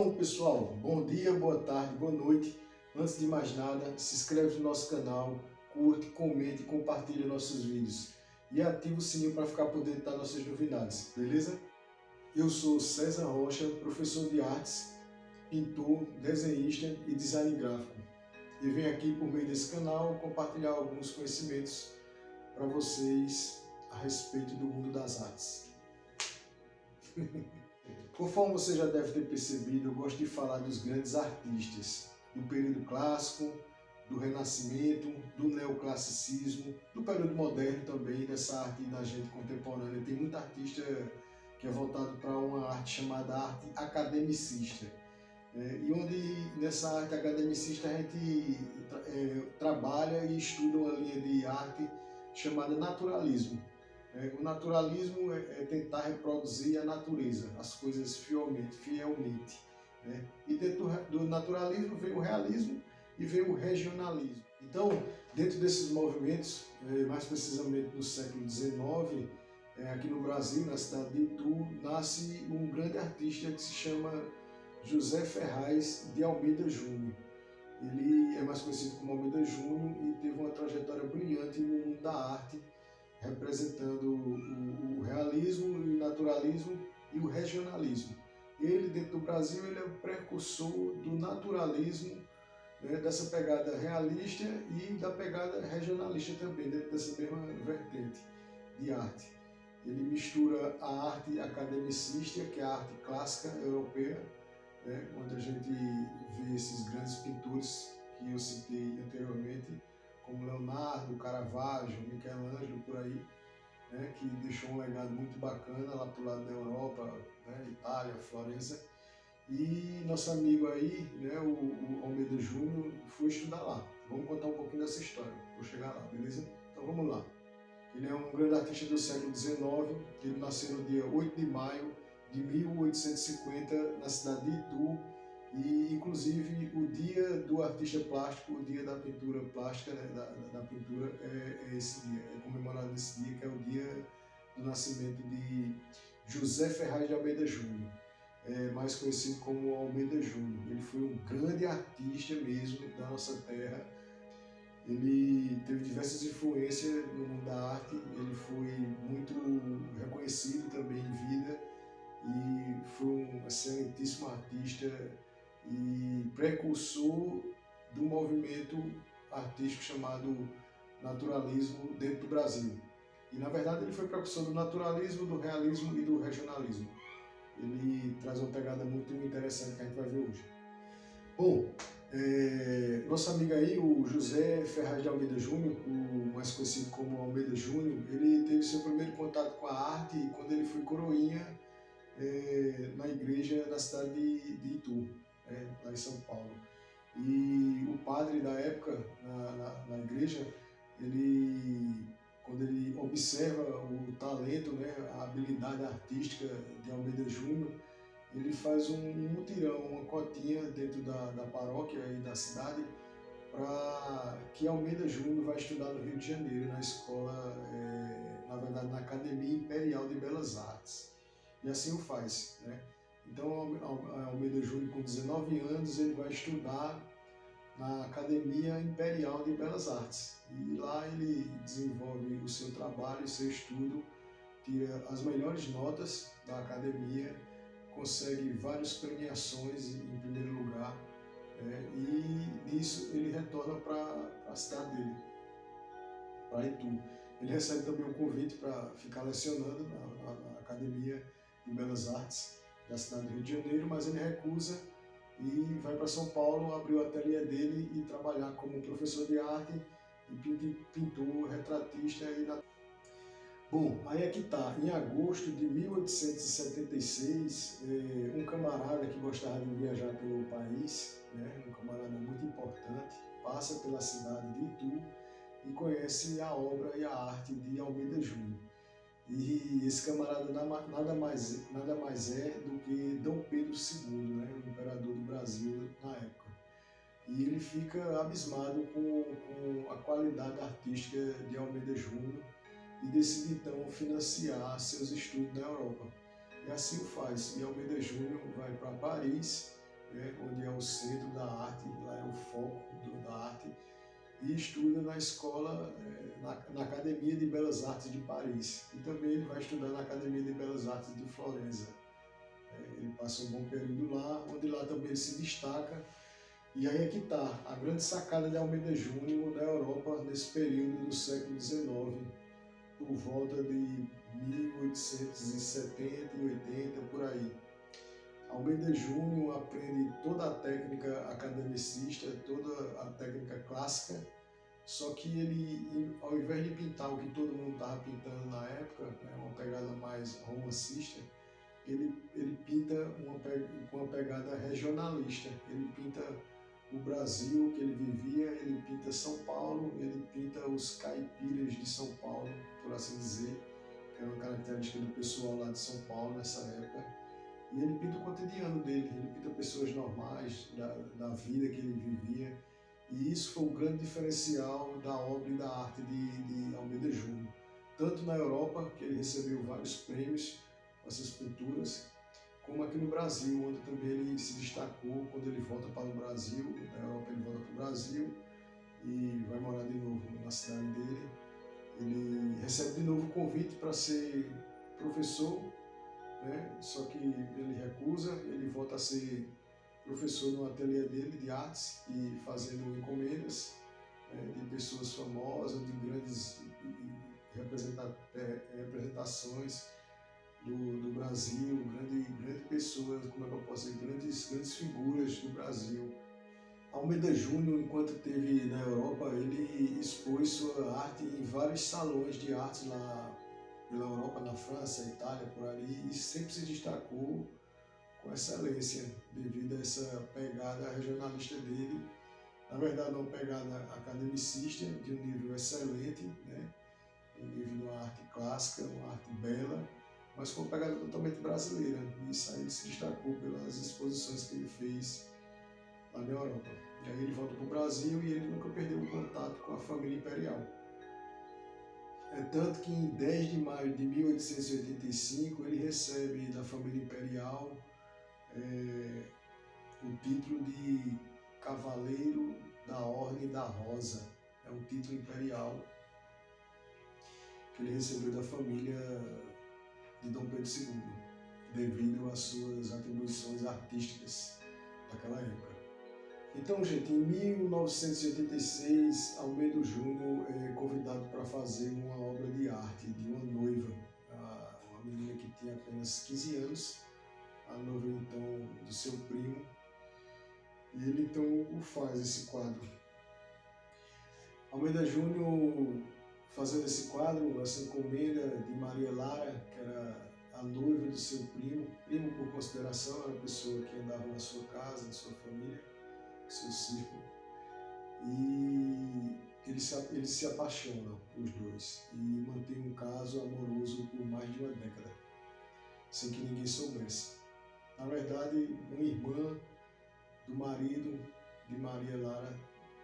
Então, pessoal, bom dia, boa tarde, boa noite. Antes de mais nada, se inscreve no nosso canal, curte, comente e compartilha nossos vídeos. E ativa o sininho para ficar por dentro das nossas novidades, beleza? Eu sou César Rocha, professor de artes, pintor, desenhista e design gráfico. E venho aqui por meio desse canal compartilhar alguns conhecimentos para vocês a respeito do mundo das artes. Conforme você já deve ter percebido, eu gosto de falar dos grandes artistas do período clássico, do Renascimento, do neoclassicismo, do período moderno também, dessa arte da gente contemporânea. Tem muito artista que é voltado para uma arte chamada arte academicista. E onde nessa arte academicista a gente trabalha e estuda uma linha de arte chamada naturalismo. O naturalismo é tentar reproduzir a natureza, as coisas fielmente. E dentro do naturalismo vem o realismo e vem o regionalismo. Então, dentro desses movimentos, mais precisamente no século XIX, aqui no Brasil, na cidade de Itu, nasce um grande artista que se chama José Ferraz de Almeida Júnior. Ele é mais conhecido como Almeida Júnior e teve uma trajetória brilhante no mundo da arte, representando o realismo, o naturalismo e o regionalismo. Ele, dentro do Brasil, ele é o precursor do naturalismo, dessa pegada realista e da pegada regionalista também, dentro dessa mesma vertente de arte. Ele mistura a arte academicista, que é a arte clássica europeia, onde a gente vê esses grandes pintores que eu citei anteriormente, como Leonardo, Caravaggio, Michelangelo, por aí, que deixou um legado muito bacana lá pro lado da Europa, Itália, Florença. E nosso amigo aí, o Almeida Júnior, foi estudar lá. Vamos contar um pouquinho dessa história, vou chegar lá, beleza? Então vamos lá. Ele é um grande artista do século XIX, ele nasceu no dia 8 de maio de 1850 na cidade de Itu, e inclusive o dia do artista plástico, o dia da pintura plástica, da pintura, é esse dia, é comemorado esse dia, que é o dia do nascimento de José Ferraz de Almeida Júnior, mais conhecido como Almeida Júnior. Ele foi um grande artista mesmo da nossa terra. Ele teve diversas influências no mundo da arte, ele foi muito reconhecido também em vida e foi um excelentíssimo artista e precursor do movimento artístico chamado naturalismo dentro do Brasil. E na verdade ele foi precursor do naturalismo, do realismo e do regionalismo. Ele traz uma pegada muito interessante que a gente vai ver hoje. Bom, nosso amigo aí, o José Ferraz de Almeida Júnior, o mais conhecido como Almeida Júnior, ele teve seu primeiro contato com a arte quando ele foi coroinha na igreja da cidade de Itu, lá em São Paulo. E o padre da época, na igreja, quando ele observa o talento, a habilidade artística de Almeida Júnior, ele faz um mutirão, uma cotinha dentro da paróquia e da cidade para que Almeida Júnior vai estudar no Rio de Janeiro, na escola, na verdade na Academia Imperial de Belas Artes. E assim o faz. Então Almeida Júnior, com 19 anos, ele vai estudar na Academia Imperial de Belas Artes. E lá ele desenvolve o seu trabalho, o seu estudo, tira as melhores notas da academia, consegue várias premiações em primeiro lugar, e nisso ele retorna para a cidade dele, para Itu. Ele recebe também um convite para ficar lecionando na Academia de Belas Artes da cidade do Rio de Janeiro, mas ele recusa e vai para São Paulo, abrir o ateliê dele e trabalhar como professor de arte e pintor, retratista e Bom, aí é que tá. Em agosto de 1876, um camarada que gostava de viajar pelo país, um camarada muito importante, passa pela cidade de Itu e conhece a obra e a arte de Almeida Júnior. E esse camarada nada mais é do que Dom Pedro II, o imperador do Brasil na época. E ele fica abismado com a qualidade artística de Almeida Júnior e decide então financiar seus estudos na Europa. E assim o faz. E Almeida Júnior vai para Paris né, onde é o centro da arte, lá é o foco da arte, e estuda na escola, na Academia de Belas Artes de Paris. E também ele vai estudar na Academia de Belas Artes de Florença. Ele passa um bom período lá, onde lá também ele se destaca. E aí é que está a grande sacada de Almeida Júnior na Europa nesse período do século XIX, por volta de 1870 e 80, por aí. Almeida Júnior aprende toda a técnica academicista, toda a técnica clássica, só que ele, ao invés de pintar o que todo mundo estava pintando na época, né, uma pegada mais romancista, ele pinta com uma pegada regionalista. Ele pinta o Brasil que ele vivia, ele pinta São Paulo, ele pinta os caipiras de São Paulo, por assim dizer, que era uma característica do pessoal lá de São Paulo nessa época. E ele pinta o cotidiano dele, ele pinta pessoas normais, da vida que ele vivia. E isso foi o grande diferencial da obra e da arte de Almeida Júnior. Tanto na Europa, que ele recebeu vários prêmios com essas pinturas, como aqui no Brasil, onde também ele se destacou quando ele volta para o Brasil. Na Europa ele volta para o Brasil e vai morar de novo na cidade dele. Ele recebe de novo o convite para ser professor, né? Só que ele recusa, ele volta a ser professor no ateliê dele de artes e fazendo encomendas, de pessoas famosas, de grandes representações do Brasil, grandes pessoas, como é que eu posso dizer, grandes figuras do Brasil. Almeida Júnior, enquanto esteve na Europa, ele expôs sua arte em vários salões de arte lá pela Europa, na França, Itália, por ali, e sempre se destacou com excelência, devido a essa pegada regionalista dele. Na verdade, uma pegada academicista, de um nível excelente, né? Um nível de uma arte clássica, uma arte bela, mas com uma pegada totalmente brasileira. E isso aí ele se destacou pelas exposições que ele fez lá na Europa. E aí ele volta para o Brasil e ele nunca perdeu o contato com a família imperial. É tanto que em 10 de maio de 1885 ele recebe da família imperial o título de Cavaleiro da Ordem da Rosa. É um título imperial que ele recebeu da família de Dom Pedro II, devido às suas atribuições artísticas daquela época. Então, gente, em 1986, Almeida Júnior é convidado para fazer uma obra de arte de uma noiva, uma menina que tinha apenas 15 anos, a noiva então do seu primo, e ele então o faz esse quadro. Almeida Júnior, fazendo esse quadro, essa encomenda de Maria Lara, que era a noiva do seu primo por consideração, era a pessoa que andava na sua casa, na sua família, seu círculo, e eles se apaixonam, os dois, e mantêm um caso amoroso por mais de uma década, sem que ninguém soubesse. Na verdade, uma irmã do marido de Maria Lara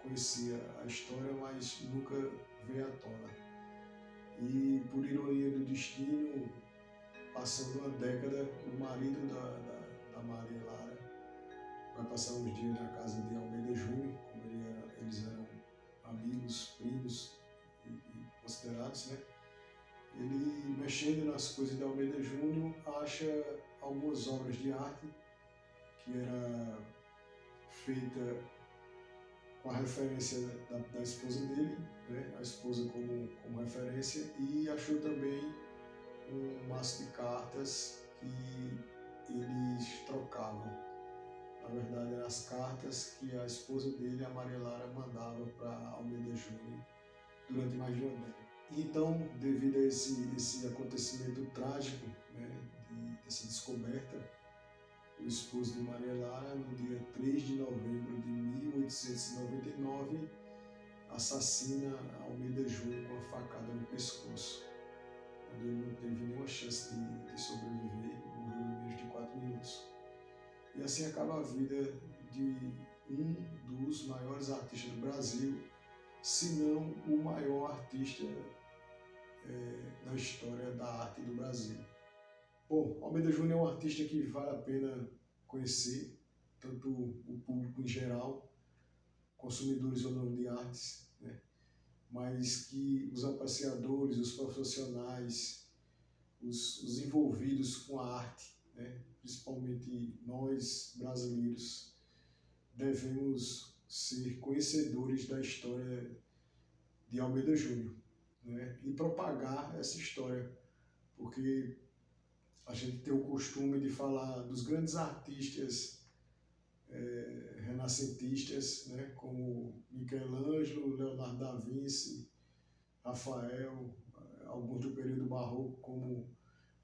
conhecia a história, mas nunca veio à tona. E, por ironia do destino, passando uma década, o marido da Maria Lara vai passar uns dias na casa de Almeida Júnior, como eles eram amigos, primos e considerados, né? Ele, mexendo nas coisas de Almeida Júnior, acha algumas obras de arte que era feita com a referência da esposa dele, né? A esposa como referência, e achou também um maço de cartas que eles trocavam. Na verdade, eram as cartas que a esposa dele, a Maria Lara, mandava para Almeida Júnior durante mais de uma década. Então, devido a esse acontecimento trágico, né, dessa descoberta, o esposo de Maria Lara, no dia 3 de novembro de 1899, assassina Almeida Júnior com a facada no pescoço, onde ele não teve nenhuma chance de sobreviver, morreu em menos de 4 minutos. E assim acaba a vida de um dos maiores artistas do Brasil, se não o maior artista da história da arte do Brasil. Bom, Almeida Júnior é um artista que vale a pena conhecer. tanto o público em geral, consumidores ou não de artes, né? Mas que os apreciadores, os profissionais, os envolvidos com a arte, né? Principalmente nós brasileiros, devemos ser conhecedores da história de Almeida Júnior, né? E propagar essa história, porque a gente tem o costume de falar dos grandes artistas renascentistas, né? Como Michelangelo, Leonardo da Vinci, Rafael, alguns do período barroco como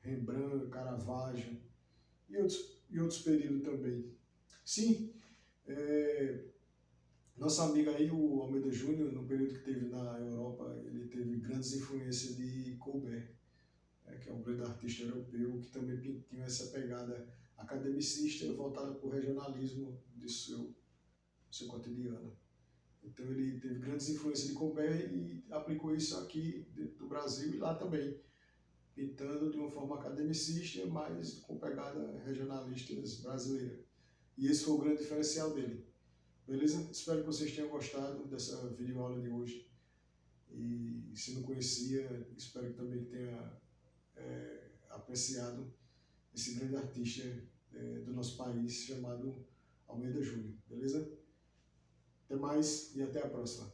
Rembrandt, Caravaggio e outros períodos também. Sim, nosso amigo aí, o Almeida Júnior, no período que teve na Europa, ele teve grandes influências de Colbert, que é um grande artista europeu, que também tinha essa pegada academicista voltada para o regionalismo de seu cotidiano. Então ele teve grandes influências de Colbert e aplicou isso aqui dentro do Brasil e lá também, pintando de uma forma academicista, mas com pegada regionalistas brasileira. E esse foi o grande diferencial dele. Beleza? Espero que vocês tenham gostado dessa videoaula de hoje. E se não conhecia, espero que também tenha apreciado esse grande artista do nosso país chamado Almeida Júnior. Beleza? Até mais e até a próxima.